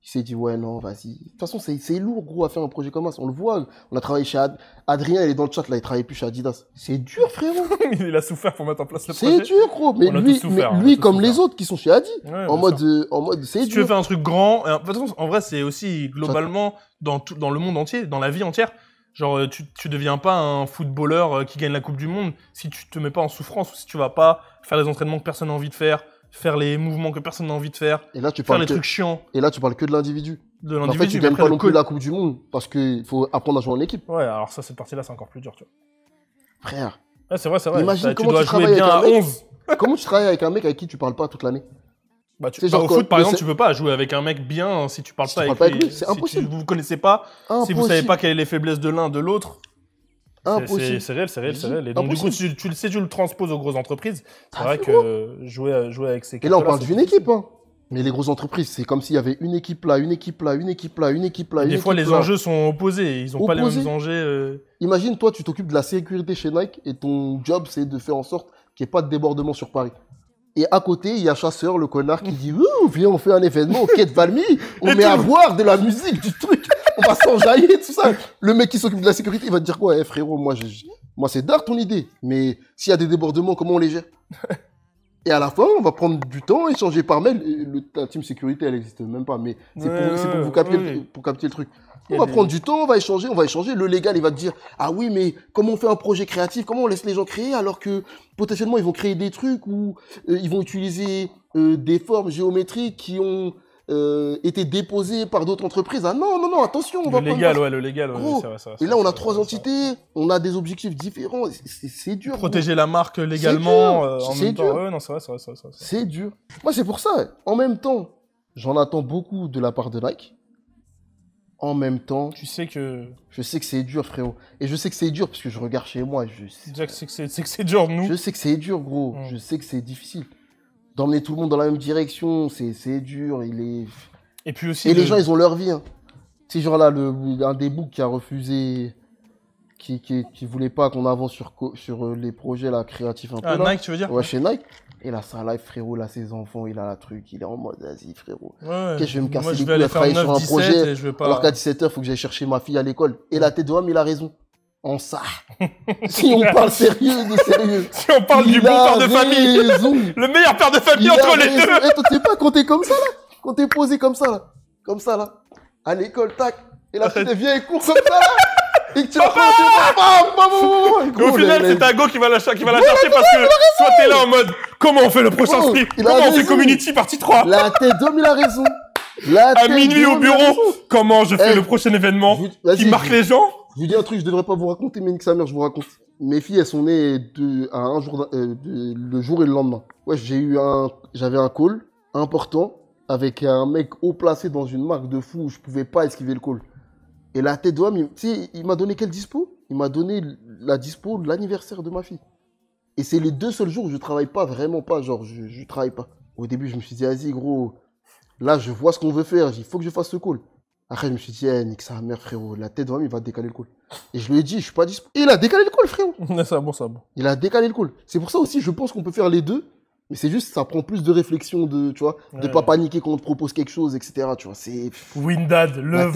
Il s'est dit, ouais, non, vas-y. De toute façon, c'est lourd, gros, à faire un projet comme ça. On le voit. On a travaillé chez Adrien, il est dans le chat, là, il travaille plus chez Adidas. C'est dur, frérot. Il a souffert pour mettre en place le projet. C'est dur, gros. Mais lui comme les autres qui sont chez Adi, en mode, c'est dur. Si tu veux faire un truc grand, de toute façon, en vrai, c'est aussi globalement dans le monde entier, dans la vie entière. Genre, tu deviens pas un footballeur qui gagne la Coupe du Monde si tu te mets pas en souffrance ou si tu vas pas faire les entraînements que personne n'a envie de faire les mouvements que personne n'a envie de faire, faire les trucs chiants. Et là, tu parles que de l'individu. En fait, tu gagnes pas non plus la Coupe du Monde parce qu'il faut apprendre à jouer en équipe. Ouais, alors ça, cette partie-là, c'est encore plus dur, tu vois. Frère. Ouais, c'est vrai. Imagine tu dois jouer bien à 11. Comment tu travailles avec un mec avec qui tu parles pas toute l'année? Au foot, par exemple, tu peux pas jouer avec un mec bien si tu parles pas avec lui. C'est impossible. Si vous connaissez pas, si vous savez pas quelles sont les faiblesses de l'un, de l'autre. Impossible. C'est réel. Et donc, du coup, si tu le transposes aux grosses entreprises, c'est vrai que jouer avec ces Et là, on parle d'une équipe, hein. Mais les grosses entreprises, c'est comme s'il y avait une équipe là, une équipe là, une équipe là, une équipe là. Des fois, les enjeux sont opposés. Ils ont pas les mêmes enjeux. Imagine, toi, tu t'occupes de la sécurité chez Nike et ton job, c'est de faire en sorte qu'il n'y ait pas de débordement sur Paris. Et à côté, il y a Chasseur, le connard, qui dit « Viens, on fait un événement au Quai de Valmy, on met à boire de la musique, du truc, on va s'enjailler, tout ça. » Le mec qui s'occupe de la sécurité, il va te dire quoi? Frérot, moi c'est d'art ton idée, mais s'il y a des débordements, comment on les gère? Et à la fin, on va prendre du temps, échanger par mail. La team sécurité, elle n'existe même pas, mais c'est pour vous capter, pour capter le truc. On va prendre du temps, on va échanger. Le légal, il va te dire, ah oui, mais comment on fait un projet créatif? Comment on laisse les gens créer alors que potentiellement ils vont créer des trucs ou ils vont utiliser des formes géométriques qui ont été déposées par d'autres entreprises? Ah non, attention, on va prendre... Le légal, gros, ouais, ça. Et là, on a 3 entités, on a des objectifs différents. C'est dur. Protéger la marque légalement en même temps. Ouais, non, c'est vrai. C'est dur. Moi, c'est pour ça. En même temps, j'en attends beaucoup de la part de Nike. En même temps, je sais que c'est dur, frérot. Et je sais que c'est dur parce que je regarde chez moi. Déjà que c'est dur, nous. Je sais que c'est dur, gros. Je sais que c'est difficile. D'emmener tout le monde dans la même direction, c'est dur. Et puis aussi. Les gens, ils ont leur vie. Hein. C'est genre là, un des books qui a refusé, qui voulait pas qu'on avance sur les projets là, créatifs un peu. Là. Nike, tu veux dire? Ouais, chez Nike. Et là, ça live, frérot, là, ses enfants, il a la truc, il est en mode, vas-y, frérot. Ouais, je vais me casser les couilles à travailler sur un projet, alors qu'à 17h, il faut que j'aille chercher ma fille à l'école. Et la tête de homme, il a raison. En ça. Si on parle sérieux de sérieux. Si on parle du bon père de famille. Le meilleur père de famille entre les deux. Et toi, tu sais pas quand t'es comme ça, là? Quand t'es posé comme ça, là. À l'école, tac. Et la fille devient et court comme ça, là. Et que tu au final, c'est un go qui va la chercher parce que toi, t'es là en mode comment on fait le prochain stream? Comment on fait Community partie 3? La tête d'homme, il a raison. À minuit au bureau, comment je fais le prochain événement qui marque les gens? Je vous dis un truc, je devrais pas vous raconter, mais nique sa mère, je vous raconte. Mes filles, elles sont nées à un jour, le jour et le lendemain. Ouais, j'avais un call important avec un mec haut placé dans une marque de fou où je pouvais pas esquiver le call. Et la tête d'homme, il m'a donné quelle dispo? Il m'a donné la dispo de l'anniversaire de ma fille. Et c'est les 2 seuls jours où je travaille pas, vraiment pas, genre je travaille pas. Au début, je me suis dit, vas-y gros, Là, je vois ce qu'on veut faire. Il faut que je fasse ce call. Après, je me suis dit, nique sa mère, frérot. La tête vraiment, il va décaler le call. Et je lui ai dit, je suis pas dispo. Et il a décalé le call, frérot. Ça bon, ça bon. Il a décalé le call. C'est pour ça aussi, je pense qu'on peut faire les deux. Mais c'est juste, ça prend plus de réflexion, tu vois, de pas paniquer quand on te propose quelque chose, etc. Tu vois, c'est... Windad, love.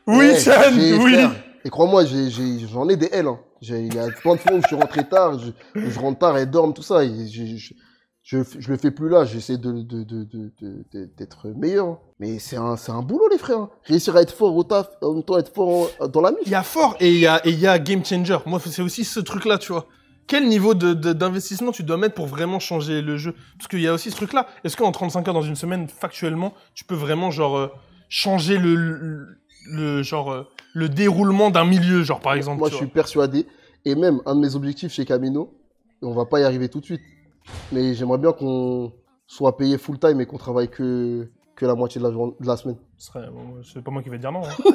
Oui, Chan, oui. Frère, et crois-moi, j'en ai des L. Hein. Il y a plein de fois où je suis rentré tard, je rentre tard, elles dorment, tout ça. Et je le fais plus là, j'essaie d'être meilleur. Hein. Mais c'est un boulot, les frères. Hein. Réussir à être fort au taf, en même temps être fort dans la musique. Il y a fort et il y a game changer. Moi, c'est aussi ce truc-là, tu vois. Quel niveau d'investissement tu dois mettre pour vraiment changer le jeu? Parce qu'il y a aussi ce truc-là. Est-ce qu'en 35 heures dans une semaine, factuellement, tu peux vraiment, genre, changer le déroulement d'un milieu, genre, par exemple? Moi, je suis persuadé. Et même, un de mes objectifs chez Camino, on va pas y arriver tout de suite. Mais j'aimerais bien qu'on soit payé full time et qu'on travaille que la moitié de la semaine. C'est pas moi qui vais te dire non. Hein.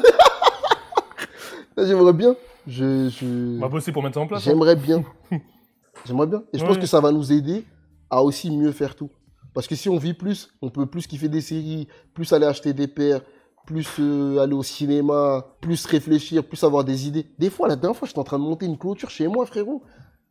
J'aimerais bien. On va bosser pour mettre ça en place. J'aimerais bien. J'aimerais bien. Et je pense que ça va nous aider à aussi mieux faire tout. Parce que si on vit plus, on peut plus kiffer des séries, plus aller acheter des paires, plus aller au cinéma, plus réfléchir, plus avoir des idées. Des fois, la dernière fois, j'étais en train de monter une clôture chez moi, frérot.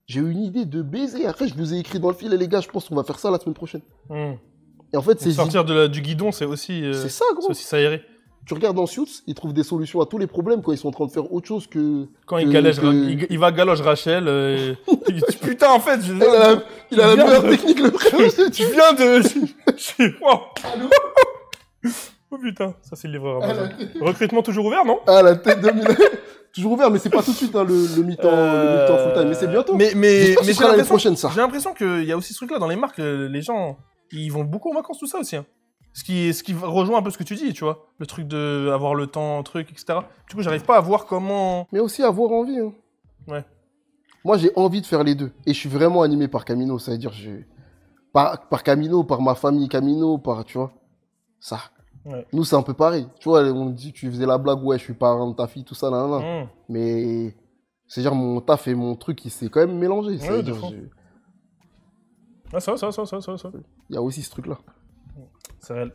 J'ai eu une idée de baiser. Après, je vous ai écrit dans le fil, les gars, je pense qu'on va faire ça la semaine prochaine. Et en fait, c'est sortir du guidon, c'est aussi c'est ça, gros. C'est aussi s'aérer. Tu regardes dans Suits, ils trouvent des solutions à tous les problèmes quand ils sont en train de faire autre chose que... Quand il va galoche Rachel. Putain, en fait... Il a la meilleure technique, le frère. Tu viens de... Wow. Oh putain, ça c'est le livreur. Recrutement toujours ouvert, non? Ah, la tête de Milan. Toujours ouvert, mais c'est pas tout de suite, hein, le mi-temps full time. Mais c'est bientôt. Mais j'ai l'année prochaine, ça. J'ai l'impression qu'il y a aussi ce truc-là dans les marques. Les gens, ils vont beaucoup en vacances, tout ça aussi. Hein. Ce qui rejoint un peu ce que tu dis, tu vois. Le truc d'avoir le temps, truc, etc. Du coup, j'arrive pas à voir comment... Mais aussi avoir envie. Hein. Ouais. Moi, j'ai envie de faire les deux. Et je suis vraiment animé par Camino. Ça veut dire, par Camino, par ma famille Camino, tu vois. Ça. Ouais. Nous, c'est un peu pareil. Tu vois, on dit, tu faisais la blague, ouais, je suis parent de ta fille, tout ça, là. Mais, c'est-à-dire, mon taf et mon truc, il s'est quand même mélangé. Ouais, dire, ça. Il y a aussi ce truc-là. C'est réel.